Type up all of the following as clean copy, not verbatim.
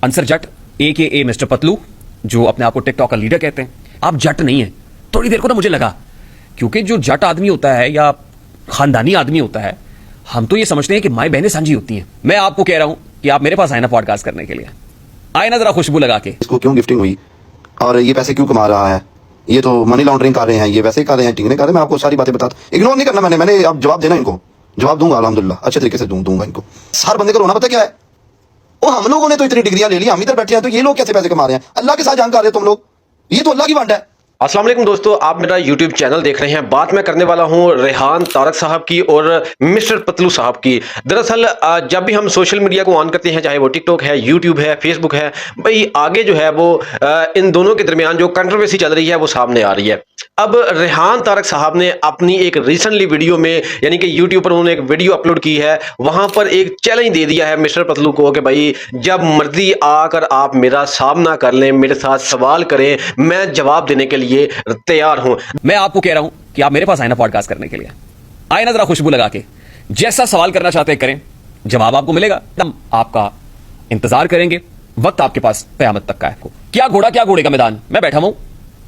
अंसर जट ए mister Patlu, जो अपने आप को टिकटॉक का लीडर कहते हैं, आप जट नहीं है। थोड़ी देर को ना मुझे लगा, क्योंकि जो जट आदमी होता है या खानदानी आदमी होता है, हम तो ये समझते हैं कि माई बहनें सांझी होती हैं। मैं आपको कह रहा हूं कि आप मेरे पास आए ना पॉडकास्ट करने के लिए, आए ना जरा खुशबू लगा के। इसको क्यों गिफ्टिंग हुई और ये पैसे क्यों कमा रहा है, ये तो मनी लॉन्ड्रिंग कर रहे हैं, ये वैसे कर रहे हैं, टिंगने कर रहे हैं। मैं आपको सारी बातें बताता, इग्नोर नहीं करना। मैंने अब जवाब देना, इनको जवाब दूंगा, अल्हम्दुलिल्लाह अच्छे तरीके से दूंगा इनको। हर बंदे को रोना पता क्या है, वो हम लोगों ने तो इतनी डिग्रियां ले ली, हम इधर बैठे हैं, तो ये लोग कैसे पैसे कमा रहे हैं? अल्लाह के साथ जान कर रहे हो तुम लोग, ये तो अल्लाह की बात है। अस्सलाम वालेकुम दोस्तों, आप मेरा YouTube चैनल देख रहे हैं। बात मैं करने वाला हूं रेहान तारक साहब की और मिस्टर पतलू साहब की। दरअसल जब भी हम सोशल मीडिया को ऑन करते हैं, चाहे वो टिकटॉक है, यूट्यूब है, फेसबुक है, भाई आगे जो है वो इन दोनों के दरमियान जो कंट्रोवर्सी चल रही है वो सामने आ रही है। अब रेहान तारक साहब ने अपनी एक रिसेंटली वीडियो में, यानी कि यूट्यूब पर उन्होंने एक वीडियो अपलोड की है, वहां पर एक चैलेंज दे दिया है मिस्टर पतलू को कि भाई जब मर्जी आकर आप मेरा सामना कर लें, मेरे साथ सवाल करें, मैं जवाब देने के लिए तैयार हूं। मैं आपको कह रहा हूं कि आप मेरे पास आए ना पॉडकास्ट करने के लिए, आए ना जरा खुशबू लगा के। जैसा सवाल करना चाहते हैं करें, जवाब आपको मिलेगा, हम आपका इंतजार करेंगे। वक्त आपके पास कयामत तक का है। क्या घोड़ा क्या घोड़े का मैदान, मैं बैठा हूं,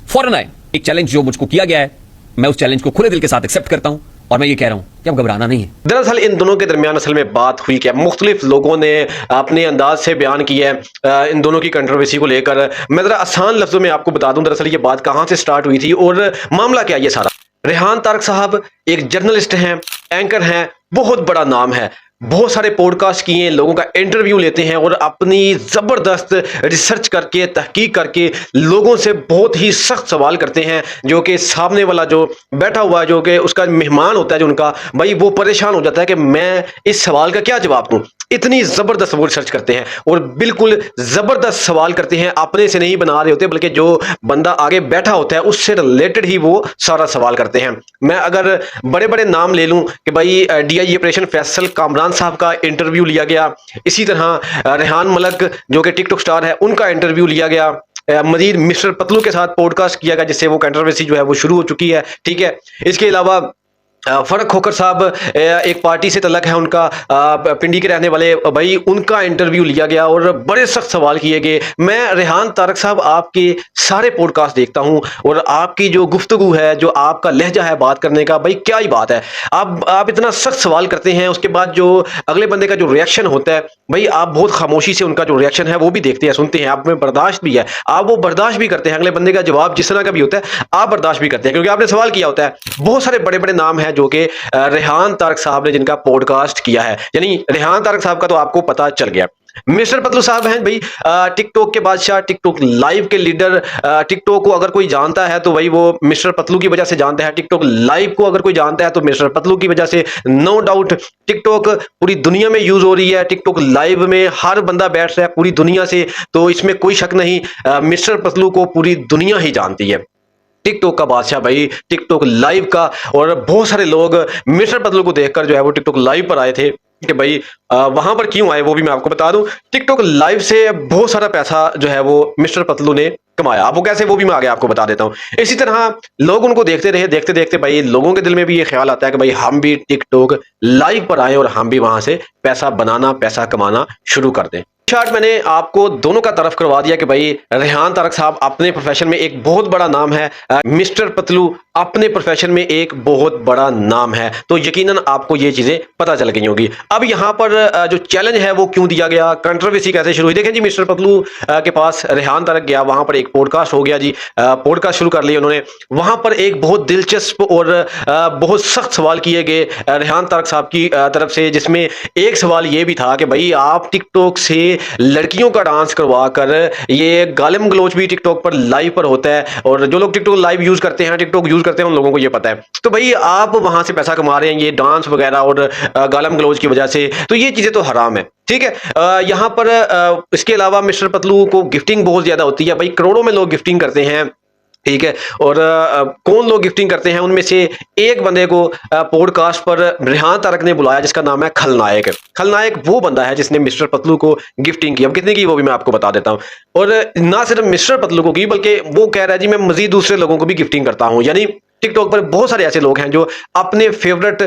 फौरन आए। एक चैलेंज जो मुझको किया गया है, मैं उस चैलेंज को खुले दिल के साथ एक्सेप्ट करता हूं, और मैं ये कह रहा हूं कि अब घबराना नहीं है। दरअसल इन दोनों के दरमियान असल में बात हुई क्या, मुख्तलिफ लोगों ने अपने अंदाज से बयान किया है इन दोनों की कंट्रोवर्सी को लेकर। मैं जरा आसान लफ्जों में आपको बता दूं दरअसल ये बात कहां से स्टार्ट हुई थी और मामला क्या ये सारा। रेहान तारक साहब एक जर्नलिस्ट हैं, एंकर हैं, बहुत बड़ा नाम है, बहुत सारे पॉडकास्ट किए, लोगों का इंटरव्यू लेते हैं और अपनी जबरदस्त रिसर्च करके, तहकीक करके लोगों से बहुत ही सख्त सवाल करते हैं, जो कि सामने वाला जो बैठा हुआ है, जो कि उसका मेहमान होता है जो उनका, भाई वो परेशान हो जाता है कि मैं इस सवाल का क्या जवाब दूं। इतनी जबरदस्त वो रिसर्च करते हैं और बिल्कुल जबरदस्त सवाल करते हैं, अपने से नहीं बना रहे होते, बल्कि जो बंदा आगे बैठा होता है उससे रिलेटेड ही वो सारा सवाल करते हैं। मैं अगर बड़े बड़े नाम ले लूं कि भाई DI ऑपरेशन फैसल कामरान साहब का इंटरव्यू लिया गया, इसी तरह रेहान मलक जो कि टिकटॉक स्टार है उनका इंटरव्यू लिया गया, मजीद मिस्टर पतलू के साथ पॉडकास्ट किया गया जिससे वो कंट्रोवर्सी जो है वो शुरू हो चुकी है। ठीक है, इसके अलावा फर्क खोकर साहब एक पार्टी से तलक है उनका, पिंडी के रहने वाले, भाई उनका इंटरव्यू लिया गया और बड़े सख्त सवाल किए गए। मैं रेहान तारक साहब आपके सारे पॉडकास्ट देखता हूं और आपकी जो गुफ्तगू है, जो आपका लहजा है बात करने का, भाई क्या ही बात है। आप इतना सख्त सवाल करते हैं, उसके बाद जो अगले बंदे का जो रिएक्शन होता है, भाई आप बहुत खामोशी से उनका जो रिएक्शन है वो भी देखते हैं, सुनते हैं, आप में बर्दाश्त भी है, आप वो बर्दाश्त भी करते हैं। अगले बंदे का जवाब जिस तरह का भी होता है आप बर्दाश्त भी करते हैं, क्योंकि आपने सवाल किया होता है। बहुत सारे बड़े बड़े नाम हैं जो कि रेहान तारक साहब ने जिनका पॉडकास्ट किया है, यानी रेहान तारक साहब का तो आपको पता चल गया। मिस्टर पतलू साहब हैं भाई टिकटॉक के बादशाह, टिकटॉक लाइव के लीडर। टिकटॉक को अगर कोई जानता है तो भाई वो मिस्टर पतलू की वजह से जानता है, टिकटॉक लाइव को अगर कोई जानता है तो मिस्टर पतलू की वजह से। नो डाउट टिकटॉक पूरी दुनिया में यूज हो रही है, टिकटॉक लाइव में हर बंदा बैठ रहा है पूरी दुनिया से, तो इसमें कोई शक नहीं, मिस्टर पतलू को पूरी दुनिया ही जानती है। टिकटॉक का बादशाह भाई, टिकटॉक लाइव का। और बहुत सारे लोग मिस्टर पतलू को देखकर जो है वो टिकटॉक लाइव पर आए थे कि भाई वहां पर क्यों आए वो भी मैं आपको बता दूं। टिकटॉक लाइव से बहुत सारा पैसा जो है वो मिस्टर पतलू ने कमाया, अब वो कैसे वो भी मैं आगे आपको बता देता हूं। इसी तरह लोग उनको देखते रहे, देखते देखते भाई लोगों के दिल में भी ये ख्याल आता है कि भाई हम भी टिकटॉक लाइव पर आए और हम भी वहां से पैसा बनाना, पैसा कमाना शुरू कर दें। शॉर्ट मैंने आपको दोनों का तरफ करवा दिया कि भाई रेहान तारक साहब अपने प्रोफेशन में एक बहुत बड़ा नाम है, मिस्टर पतलू अपने प्रोफेशन में एक बहुत बड़ा नाम है, तो यकीनन आपको ये चीजें पता चल गई होंगी। अब यहाँ पर जो चैलेंज है वो क्यों दिया गया, कंट्रोवर्सी कैसे शुरू हुई, देखें जी। मिस्टर पतलू के पास रेहान तारक गया, वहां पर एक पॉडकास्ट हो गया जी, पॉडकास्ट शुरू कर लिया उन्होंने। वहां पर एक बहुत दिलचस्प और बहुत सख्त सवाल किए गए रेहान तारक साहब की तरफ से, जिसमें एक सवाल ये भी था कि भाई आप टिकटॉक से लड़कियों का डांस करवा कर, ये गालिम गलोच भी टिकटॉक पर लाइव पर होता है, और जो लोग टिकटॉक लाइव यूज करते हैं, टिकटॉक यूज करते हैं, उन लोगों को ये पता है। तो भाई आप वहां से पैसा कमा रहे हैं ये डांस वगैरह और गालिम गलोच की वजह से, तो ये चीजें तो हराम है। ठीक है, यहाँ पर इसके अलावा मिस्टर पतलू को गिफ्टिंग बहुत ज्यादा होती है, भाई करोड़ों में लोग गिफ्टिंग करते हैं। ठीक है, और कौन लोग गिफ्टिंग करते हैं, उनमें से एक बंदे को पॉडकास्ट पर रेहान तारक ने बुलाया जिसका नाम है खलनायक। खलनायक वो बंदा है जिसने मिस्टर पतलू को गिफ्टिंग की। अब कितने की वो भी मैं आपको बता देता हूं। और ना सिर्फ मिस्टर पतलू को की, बल्कि वो कह रहा है जी मैं मजीद दूसरे लोगों को भी गिफ्टिंग करता हूं, यानी टिकटॉक पर बहुत सारे ऐसे लोग हैं जो अपने फेवरेट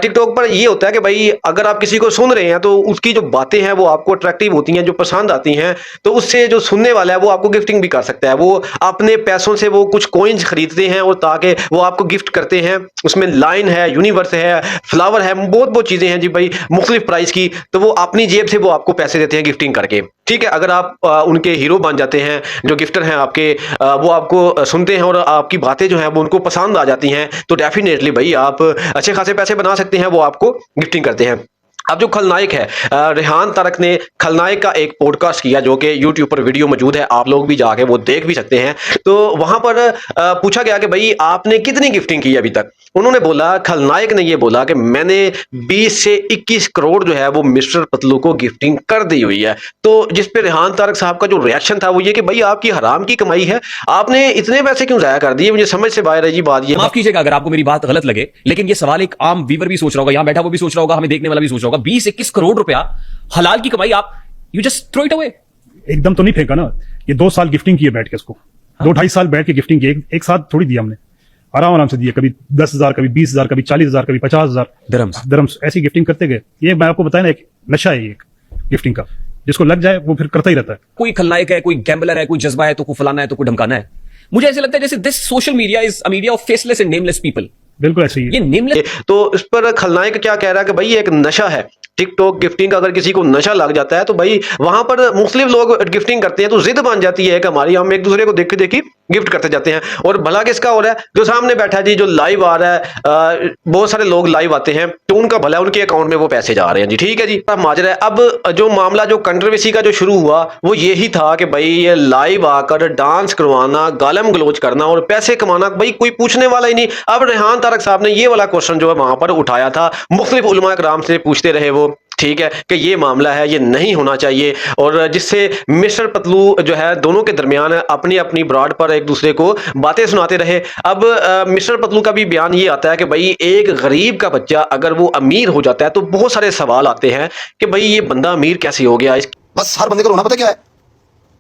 टिकटॉक पर ये होता है कि भाई अगर आप किसी को सुन रहे हैं तो उसकी जो बातें हैं वो आपको अट्रैक्टिव होती हैं, जो पसंद आती हैं, तो उससे जो सुनने वाला है वो आपको गिफ्टिंग भी कर सकता है। वो अपने पैसों से वो कुछ कॉइन्स खरीदते हैं और ताकि वो आपको गिफ्ट करते हैं। उसमें लाइन है, यूनिवर्स है, फ्लावर है, बहुत बहुत चीजें हैं जी भाई मुख्तलिफ प्राइस की। तो वो अपनी जेब से वो आपको पैसे देते हैं गिफ्टिंग करके। ठीक है, अगर आप उनके हीरो बन जाते हैं, जो गिफ्टर हैं आपके, वो आपको सुनते हैं और आपकी बातें जो हैं वो उनको पसंद आ जाती हैं, तो डेफिनेटली भाई आप अच्छे खासे पैसे बना सकते हैं। वो आपको गिफ्टिंग करते हैं। अब जो खलनायक है, रेहान तारक ने खलनायक का एक पॉडकास्ट किया जो कि यूट्यूब पर वीडियो मौजूद है, आप लोग भी जाके वो देख भी सकते हैं। तो वहां पर पूछा गया कि भाई आपने कितनी गिफ्टिंग की अभी तक। उन्होंने बोला, खलनायक ने ये बोला कि मैंने 20 से 21 करोड़ जो है वो मिस्टर पतलू को गिफ्टिंग कर दी हुई है। तो जिस पे रेहान तारक साहब का जो रिएक्शन था वो ये कि भाई आपकी हराम की कमाई है, आपने इतने पैसे क्यों जाया कर दिए। मुझे समझ से बाहर है जी बात ये। माफ कीजिएगा अगर आपको मेरी बात गलत लगे, लेकिन ये सवाल एक आम व्यूअर भी सोच रहा होगा, यहां बैठा वो भी सोच रहा होगा, हमें देखने वाला भी सोच रहा होगा। 20-21 करोड़ रुपया हलाल की कमाई, आप you just throw it away. एकदम तो नहीं फेंका ना, ये 2 साल गिफ्टिंग की है बैठ के, इसको 2-2.5 साल बैठ के गिफ्टिंग की, एक साथ थोड़ी दिया हमने, आराम आराम से दिए, कभी 10,000, कभी 20,000, कभी 40,000, कभी 50,000 दरम्स ऐसी गिफ्टिंग करते गए। ये मैं आपको बताया ना, एक नशा है ये गिफ्टिंग का, जिसको लग जाए वो फिर करता ही रहता है। कोई खलनायक है, कोई गैम्बलर है, कोई जज्बा है, तो कोई फलाना है, तो कोई धमकाना है। मुझे ऐसे लगता है जैसे this social media is a media of faceless and nameless people. बिल्कुल ऐसे ही ये नेमलेस। तो इस पर खलनायक क्या कह रहा है कि भाई ये एक नशा है। टिकटॉक गिफ्टिंग का अगर किसी को नशा लग जाता है तो भाई वहां पर मुस्लिम लोग गिफ्टिंग करते हैं तो जिद बन जाती है कि हमारी, हम एक दूसरे को देखी देखी गिफ्ट करते जाते हैं। और भला किसका हो रहा है, जो सामने बैठा है जी, जो लाइव आ रहा है, बहुत सारे लोग लाइव आते हैं तो उनका भला, उनके अकाउंट में वो पैसे जा रहे हैं जी। ठीक है जी, अब माजरा है। अब जो मामला, जो कंट्रोवर्सी का जो शुरू हुआ वो यही था कि भाई ये लाइव आकर डांस करवाना, गालम गलोच करना और पैसे कमाना, भाई कोई पूछने वाला ही नहीं। अब रेहान तारक साहब ने ये वाला क्वेश्चन जो है वहां पर उठाया था, मुख्तलिफ उलमा कराम से पूछते रहे वो, ठीक है, कि ये मामला है, ये नहीं होना चाहिए, और जिससे मिस्टर पतलू जो है दोनों के दरमियान अपनी अपनी ब्रॉड पर एक दूसरे को बातें सुनाते रहे। अब मिस्टर पतलू का भी बयान ये आता है कि भाई एक गरीब का बच्चा अगर वो अमीर हो जाता है तो बहुत सारे सवाल आते हैं कि भाई ये बंदा अमीर कैसे हो गया। बस हर बंदे को रोना पता क्या है,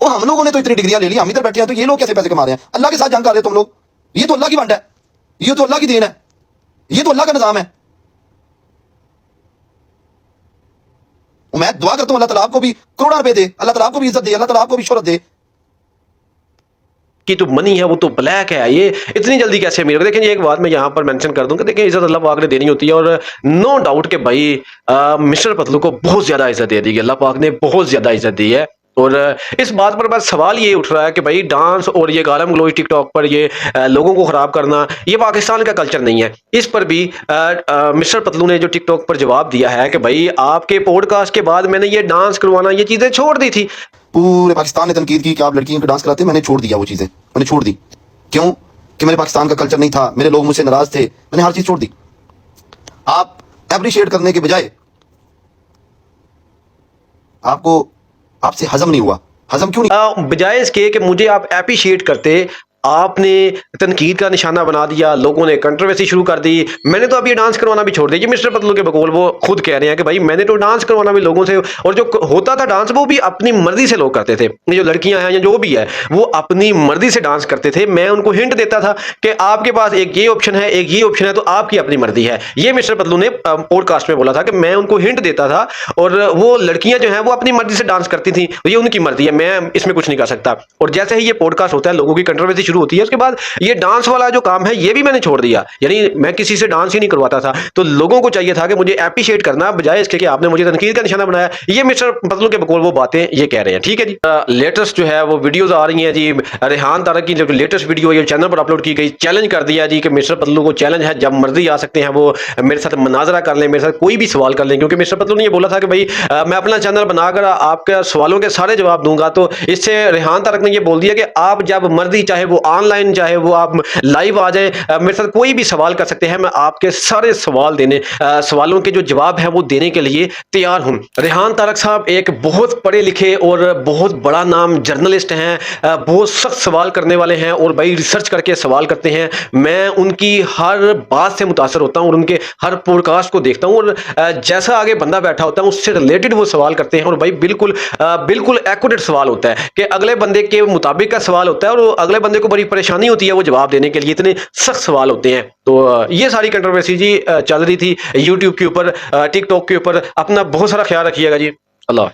वो हम लोगों ने तो इतनी डिग्रियां ले ली, हम इधर बैठे हैं, तो ये लोग कैसे पैसे कमा रहे हैं। अल्लाह के साथ जंग कर रहे हो तुम लोग, ये तो अल्लाह की बात है, ये तो अल्लाह की देन है, ये तो अल्लाह का निजाम है। मैं दुआ करता हूं अल्लाह ताला आपको भी करोड़ों रुपए दे, अल्लाह ताला आपको भी इज्जत दे, अल्लाह ताला आपको भी शोहरत दे। कि जो मनी है वो तो ब्लैक है, ये इतनी जल्दी कैसे अमीर हो। देखिए एक बात मैं यहाँ पर मेंशन कर दूं कि देखिए इज्जत अल्लाह पाक ने देनी होती है, और नो डाउट कि भाई मिस्टर पतलू को बहुत ज्यादा इज्जत दे दी है, अल्लाह पाक ने बहुत ज्यादा इज्जत दी है। और इस बात पर बस सवाल ये उठ रहा है कि भाई डांस और ये गालम गलोच टिकटॉक पर ये लोगों को खराब करना, ये पाकिस्तान का कल्चर नहीं है। इस पर भी मिस्टर पतलू ने जो टिकटॉक पर जवाब दिया है कि भाई आपके पॉडकास्ट के बाद मैंने ये डांस करवाना, ये चीजें छोड़ दी थी। पूरे पाकिस्तान ने तनकीद की कि आप लड़कियों को डांस कराते, मैंने छोड़ दिया वो चीजें, मैंने छोड़ दी। क्यों? कि मेरे पाकिस्तान का कल्चर नहीं था, मेरे लोग मुझसे नाराज थे, मैंने हर चीज छोड़ दी। आप एप्रिशिएट करने के बजाय आपको, आपसे हजम नहीं हुआ। हजम क्यों नहीं? बजाय इसके कि मुझे आप एप्रिशिएट करते, आपने तनकीद का निशाना बना दिया, लोगों ने कंट्रोवर्सी शुरू कर दी। मैंने तो अब ये डांस करवाना भी छोड़ दिया। मिस्टर पतलू के बकौल वो खुद कह रहे हैं कि भाई मैंने तो डांस करवाना भी लोगों से, और जो होता था डांस वो भी अपनी मर्जी से लोग करते थे। ये जो लड़कियां हैं या जो भी है वो अपनी मर्जी से डांस करते थे। मैं उनको हिंट देता था कि आपके पास एक ये ऑप्शन है, एक ये ऑप्शन है, तो आपकी अपनी मर्जी है। ये मिस्टर पतलू ने पॉडकास्ट में बोला था कि मैं उनको हिंट देता था और वो लड़कियां जो है वो अपनी मर्जी से डांस करती थी, ये उनकी मर्जी है, मैं इसमें कुछ नहीं कर सकता। और जैसे ही ये पॉडकास्ट होता है लोगों की कंट्रोवर्सी होती है, उसके बाद ये डांस वाला जो काम है ये भी मैंने छोड़ दिया, यानी मैं किसी से डांस ही नहीं करवाता था। तो लोगों को चाहिए था कि मुझे एप्रिशिएट करना, बजाय इसके कि आपने मुझे तनकीद का निशाना बनाया। ये मिस्टर पतलू के बकौल वो बातें ये कह रहे हैं। ठीक है जी, लेटेस्ट जो है वो वीडियोस आ रही हैं जी। रेहान तारक की जो लेटेस्ट वीडियो ये चैनल पर अपलोड की गई, चैलेंज कर दिया जी कि मिस्टर पतलू को चैलेंज है, जब मर्जी आ सकते हैं वो मेरे साथ मनाजरा कर लें, मेरे साथ कोई भी सवाल कर लें। क्योंकि मिस्टर पतलू ने ये बोला था कि भाई मैं अपना चैनल बनाकर आपके सवालों के सारे जवाब दूंगा। तो इससे रेहान तारक ने ये बोल दिया कि आप जब मर्जी, चाहे वो ऑनलाइन, चाहे वो आप लाइव आ जाए, मेरे साथ कोई भी सवाल कर सकते हैं, मैं आपके सारे सवाल देने, सवालों के जो जवाब हैं वो देने के लिए तैयार हूं। रेहान तारक साहब एक बहुत पढ़े लिखे और बहुत बड़ा नाम जर्नलिस्ट हैं, बहुत सख्त सवाल करने वाले हैं और भाई रिसर्च करके सवाल करते हैं। मैं उनकी हर बात से मुतासर होता हूं और उनके हर पॉडकास्ट को देखता हूं, और जैसा आगे बंदा बैठा होता है उससे रिलेटेड वो सवाल करते हैं। और भाई बिल्कुल बिल्कुल एक्यूरेट सवाल होता है कि अगले बंदे के मुताबिक का सवाल होता है, और अगले बंदे को बड़ी परेशानी होती है वो जवाब देने के लिए, इतने सख्त सवाल होते हैं। तो ये सारी कंट्रोवर्सी जी चल रही थी यूट्यूब के ऊपर, टिकटॉक के ऊपर। अपना बहुत सारा ख्याल रखिएगा जी। अल्लाह।